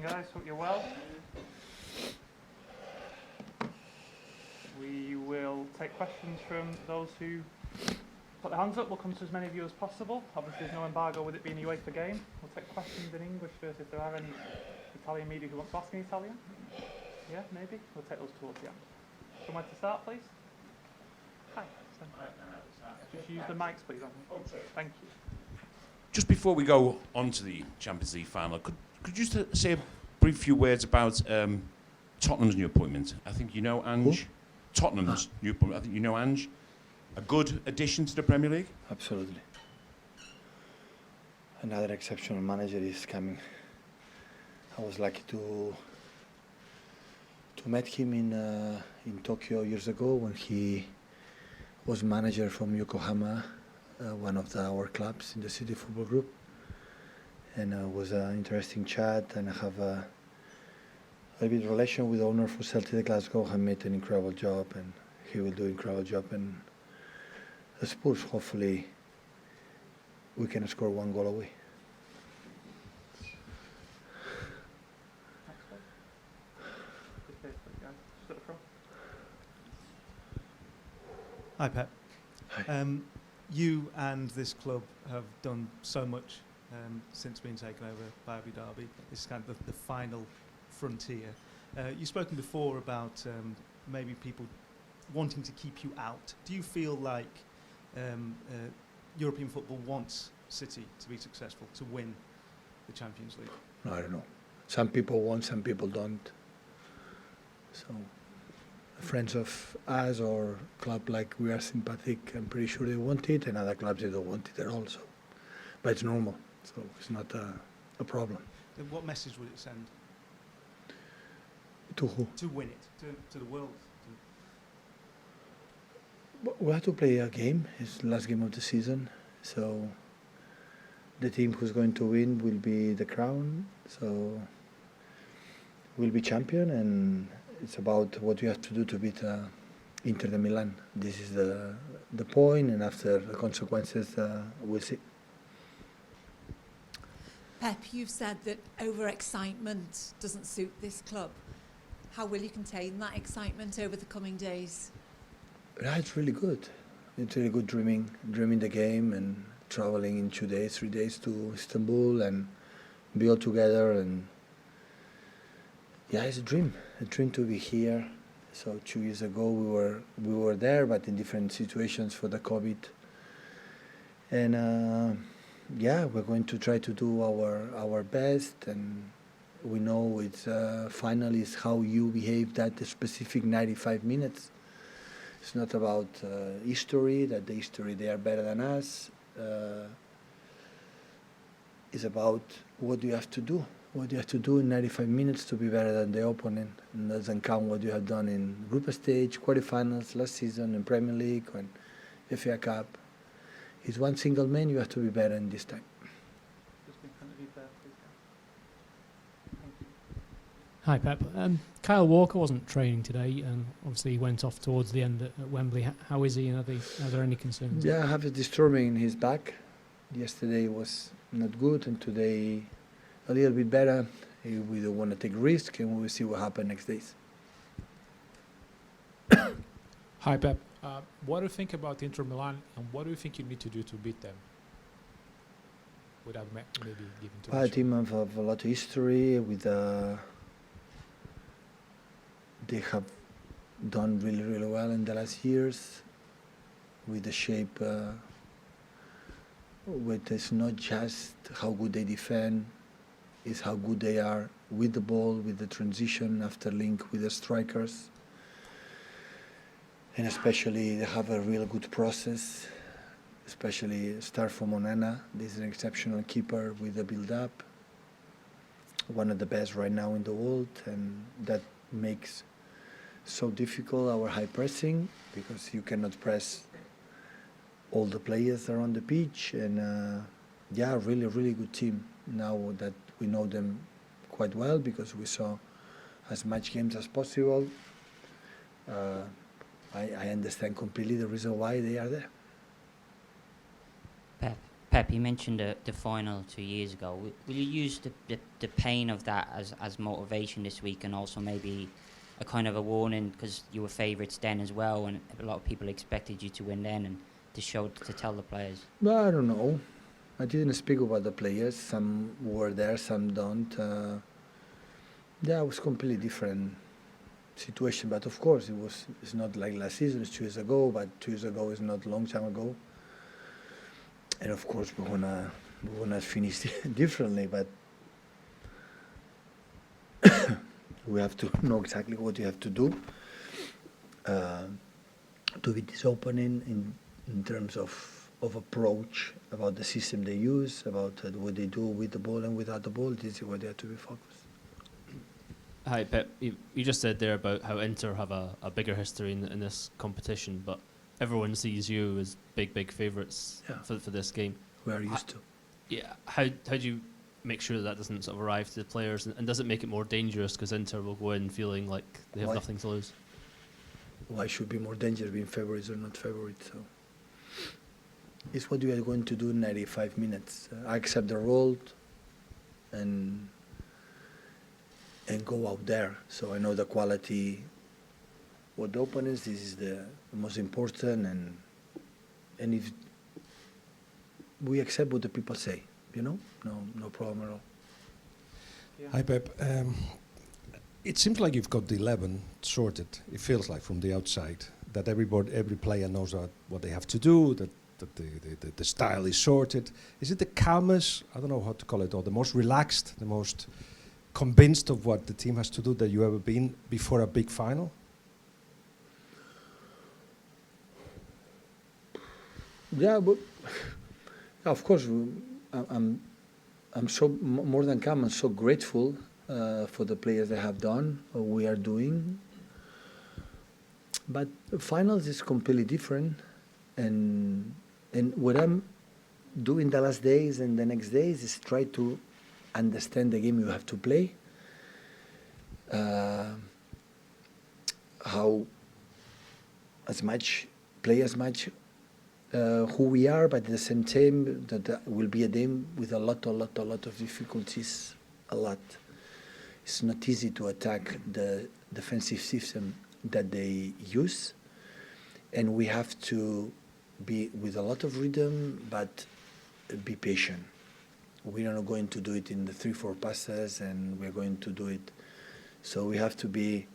guys. Hope you're well. We will take questions from those who put their hands up. We'll come to as many of you as possible. Obviously, there's no embargo with it being a UEFA game. We'll take questions in English first if there are any Italian media who want to ask in Italian. Yeah, maybe. We'll take those towards the end. Somewhere to start, please. Hi. Just use the mics, please. Thank you. Just before we go on to the Champions League final, could you just say a brief few words about Tottenham's new appointment? I think you know Ange. Who? Tottenham's new appointment. I think you know Ange. A good addition to the Premier League? Absolutely. Another exceptional manager is coming. I was lucky to meet him in Tokyo years ago when he was manager from Yokohama, one of our clubs in the City Football Group. And it was an interesting chat, and I have a good relation with the owner for Celtic Glasgow. He made an incredible job, and he will do an incredible job. And the Spurs, hopefully, we can score one goal away. Hi, Pep. Hi. You and this club have done so much since being taken over by Abu Dhabi. It's kind of the final frontier. You've spoken before about maybe people wanting to keep you out. Do you feel like European football wants City to be successful, to win the Champions League? No, I don't know. Some people want, some people don't. So, friends of us or club like we are sympathetic, I'm pretty sure they want it, and other clubs they don't want it at all. So, but it's normal, so it's not a problem. Then what message would it send? To who? To win it, to the world. We have to play a game. It's the last game of the season, so the team who's going to win will be the crown. So we'll be champion, and it's about what you have to do to beat Inter de Milan. This is the point, and after the consequences, we'll see. Pep, you've said that over-excitement doesn't suit this club. How will you contain that excitement over the coming days? Yeah, it's really good. It's really good dreaming the game and traveling in 2 days, 3 days to Istanbul and be all together. And yeah, it's a dream to be here. So 2 years ago we were there, but in different situations for the COVID. And yeah, we're going to try to do our best, and we know it's final is how you behave that specific 95 minutes. It's not about history, that the history they are better than us. It's about what you have to do. What you have to do in 95 minutes to be better than the opponent. And it doesn't count what you have done in group stage, quarterfinals, last season, in Premier League, and FA Cup. It's one single man, you have to be better in this time. Just in front of you there, please. Thank you. Hi, Pep. Kyle Walker wasn't training today, and obviously he went off towards the end at Wembley. How is he, and are there any concerns? Yeah, I have a disturbing in his back. Yesterday was not good, and today a little bit better. We don't want to take risk, and we will see what happens next days. Hi, Pep. What do you think about Inter Milan, and what do you think you need to do to beat them? Without maybe giving too Our much. team have a lot of history with. They have done really, really well in the last years with the shape. It's not just how good they defend, it's how good they are with the ball, with the transition after link with the strikers. And especially they have a real good process, especially start from Onana. This is an exceptional keeper with the build-up, one of the best right now in the world, and that makes so difficult our high pressing, because you cannot press all the players are on the pitch. And yeah, really, really good team now that we know them quite well, because we saw as much games as possible. I understand completely the reason why they are there. Pep, you mentioned the final 2 years ago. Will you use the pain of that as motivation this week, and also maybe a kind of a warning, because you were favourites then as well, and a lot of people expected you to win then, and to tell the players? Well, I don't know. I didn't speak about the players. Some were there, some don't. Yeah, it was completely different situation. But of course, it's not like last season. It's 2 years ago. But 2 years ago is not a long time ago. And of course, we're gonna finish differently. But we have to know exactly what you have to do to beat this opponent in terms of approach, about the system they use, about what they do with the ball and without the ball. This is where they have to be focused. Hi, Pep. You just said there about how Inter have a bigger history in this competition, but everyone sees you as big favourites for this game. We are used to. Yeah. How do you make sure that doesn't sort of arrive to the players, and does it make it more dangerous because Inter will go in feeling like they have Why? nothing to lose? Why should be more dangerous being favorites or not favorites? So it's what we are going to do in 95 minutes. I accept the role and go out there. So I know the quality. What the opponents, this is the most important, and if we accept what the people say, no problem at all. Yeah. Hi, Pep. It seems like you've got the 11 sorted. It feels like from the outside that every player knows what they have to do, that the style is sorted. Is it the calmest, I don't know how to call it, or the most relaxed, the most convinced of what the team has to do that you ever been before a big final? Yeah, but of course, I'm so more than calm. I'm so grateful for the players that have done what we are doing. But finals is completely different, and what I'm doing the last days and the next days is try to understand the game you have to play. How play as much who we are, but at the same time that will be a game with a lot of difficulties. A lot. It's not easy to attack the defensive system that they use, and we have to be with a lot of rhythm, but be patient. We are not going to do it in the 3-4 passes, and we're going to do it. So we have to be,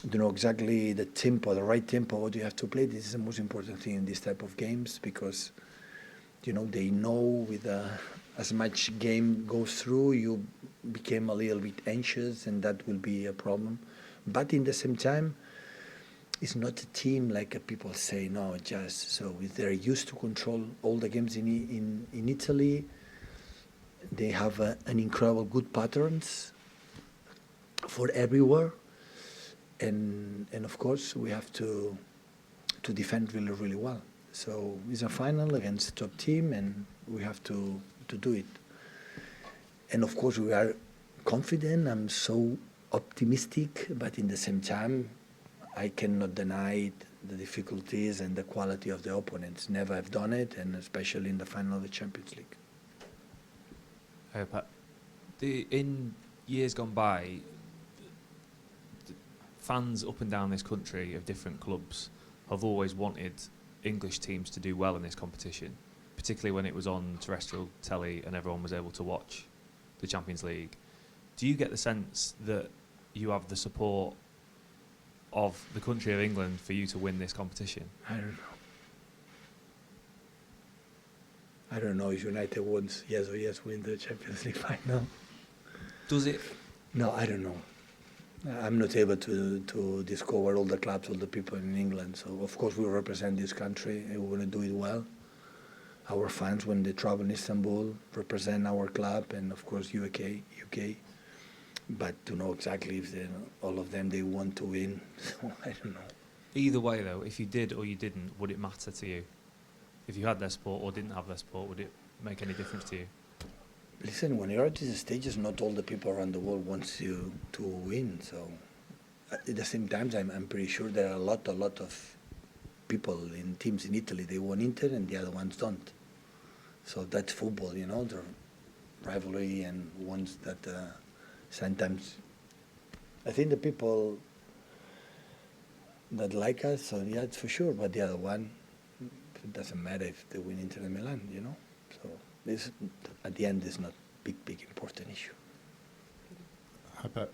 exactly the tempo, the right tempo, what you have to play. This is the most important thing in this type of games, because, they know with as much game goes through, you became a little bit anxious, and that will be a problem. But in the same time, it's not a team like people say, no, just so they're used to control all the games in Italy. They have an incredible good patterns for everywhere, and of course we have to defend really well. So it's a final against a top team, and we have to do it. And of course we are confident. I'm so optimistic, but in the same time, I cannot deny the difficulties and the quality of the opponents. Never have done it, and especially in the final of the Champions League. Hey, Pat. In years gone by, fans up and down this country of different clubs have always wanted English teams to do well in this competition, particularly when it was on terrestrial telly and everyone was able to watch the Champions League. Do you get the sense that you have the support of the country of England for you to win this competition? I don't know if United wants yes win the Champions League final. Does it? No, I don't know. I'm not able to discover all the clubs, all the people in England. So of course we represent this country and we want to do it well. Our fans, when they travel in Istanbul, represent our club, and of course UK. But to know exactly if all of them they want to win, so I don't know. Either way, though, if you did or you didn't, would it matter to you? If you had their support or didn't have their support, would it make any difference to you? Listen, when you're at these stages, not all the people around the world wants you to win. So at the same time, I'm pretty sure there are a lot of people in teams in Italy. They want Inter, and the other ones don't. So that's football, you know, the rivalry and ones that sometimes I think the people that like us, so yeah, it's for sure. But the other one, it doesn't matter if they win Inter Milan, you know. So this, at the end, is not big important issue. Hi, Pep.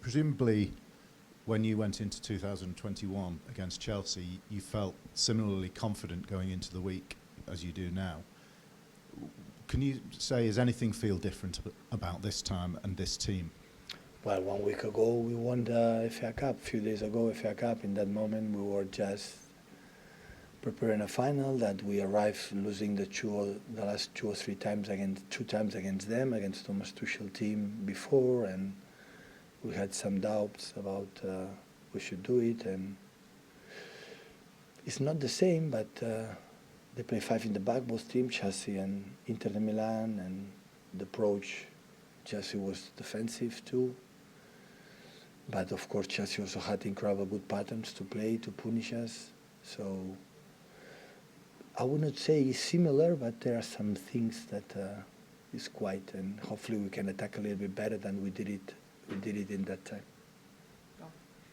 Presumably, when you went into 2021 against Chelsea, you felt similarly confident going into the week as you do now. Can you say, does anything feel different about this time and this team? Well, 1 week ago we won the FA Cup. A few days ago, FA Cup. In that moment, we were just preparing a final that we arrived losing the last 2 or 3 times two times against them, against Thomas Tuchel team before, and we had some doubts about we should do it. And it's not the same, but they play 5 in the back, both teams, Chelsea and Inter de Milan, and the approach, Chelsea was defensive too. But of course, Chelsea also had incredible good patterns to play, to punish us. So I would not say it's similar, but there are some things that is quite, and hopefully we can attack a little bit better than we did it in that time.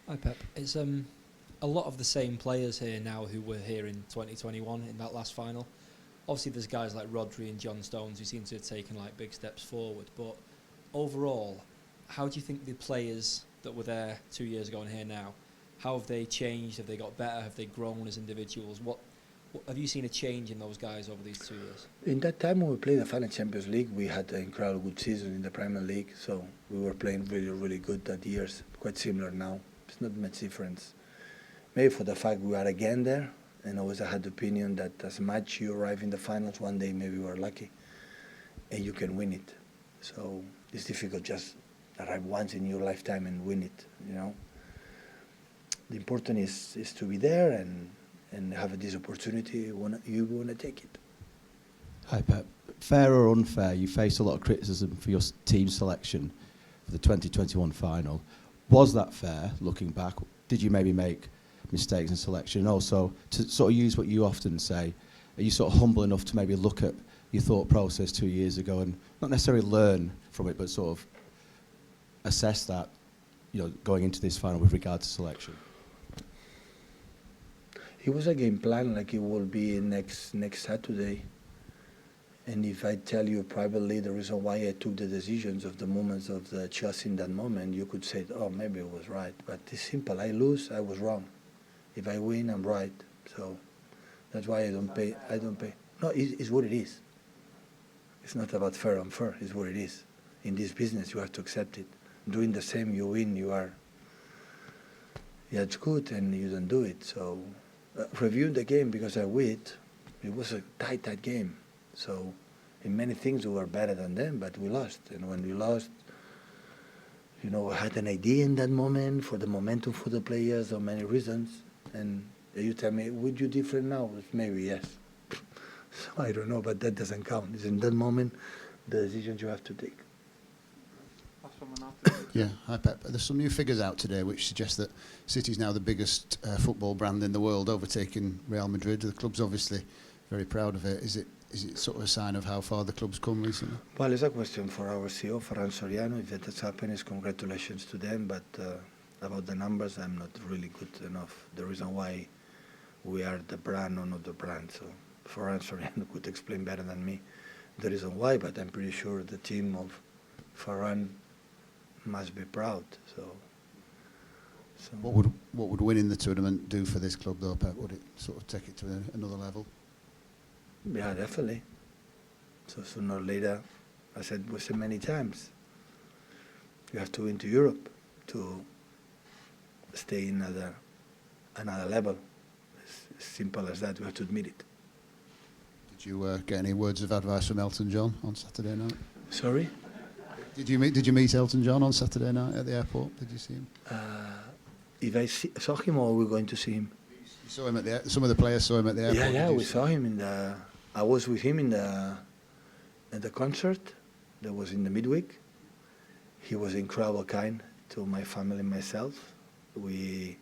Hi Pep, it's a lot of the same players here now who were here in 2021 in that last final. Obviously there's guys like Rodri and John Stones who seem to have taken like big steps forward, but overall, how do you think the players that were there 2 years ago and here now, how have they changed? Have they got better? Have they grown as individuals? What have you seen a change in those guys over these 2 years? In that time when we played the final Champions League, we had an incredible good season in the Premier League, so we were playing really good that years, quite similar now. It's not much difference. Maybe for the fact we are again there, and always I had the opinion that as much you arrive in the finals, one day maybe you are lucky and you can win it. So it's difficult just arrive once in your lifetime and win it, you know. The important is to be there and have this opportunity, you want to take it. Hi Pep. Fair or unfair, you faced a lot of criticism for your team selection for the 2021 final. Was that fair, looking back? Did you maybe make mistakes in selection? And also, to sort of use what you often say, are you sort of humble enough to maybe look at your thought process 2 years ago and not necessarily learn from it, but sort of assess that, you know, going into this final with regard to selection? It was a game plan like it will be next Saturday. And if I tell you privately the reason why I took the decisions of the moments of the Chelsea in that moment, you could say, oh, maybe it was right. But it's simple. I lose, I was wrong. If I win, I'm right. So that's why I don't pay. No, it's what it is. It's not about fair or unfair. It's what it is. In this business, you have to accept it. Doing the same, you win, yeah, it's good, and you don't do it. So reviewing the game, because I win, it was a tight game. So in many things we were better than them, but we lost. And when we lost, you know, I had an idea in that moment for the momentum for the players, or many reasons. And you tell me, would you different now? Maybe yes. So I don't know, but that doesn't count. It's in that moment the decisions you have to take. Yeah, hi Pep. There's some new figures out today which suggest that City's now the biggest football brand in the world, overtaking Real Madrid. The club's obviously very proud of it. Is it sort of a sign of how far the club's come recently? Well, it's a question for our CEO, Ferran Soriano. If that has happened, it's congratulations to them. But about the numbers, I'm not really good enough. The reason why we are the brand or not the brand. So Ferran Soriano could explain better than me the reason why. But I'm pretty sure the team of Ferran must be proud. So what would winning the tournament do for this club, though, Pep? Would it sort of take it to another level? Yeah, definitely. So sooner or later, we said many times, you have to win to Europe to stay in another level. It's simple as that. We have to admit it. Did you get any words of advice from Elton John on Saturday night? Sorry? Did you meet Elton John on Saturday night at the airport? Did you see him? If I saw him, or we're going to see him? You saw him at some of the players saw him at the airport. Yeah, we saw him in the. I was with him at the concert that was in the midweek. He was incredibly kind to my family and myself. And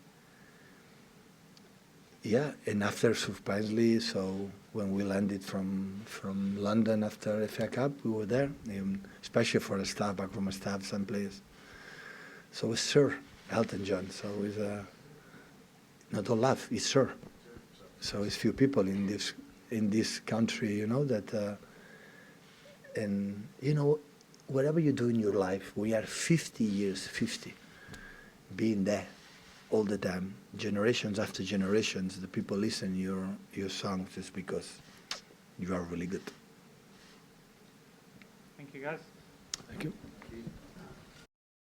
after, surprisingly, so when we landed from London after FA Cup. We were there, especially for the staff, backroom staff, some players. So it's Sir Elton John. So it's no, don't laugh. It's Sir. So it's few people in this country, you know, that and you know, whatever you do in your life, we are 50 years, being there all the time, generations after generations. The people listen your songs just because you are really good. Thank you, guys. Thank you.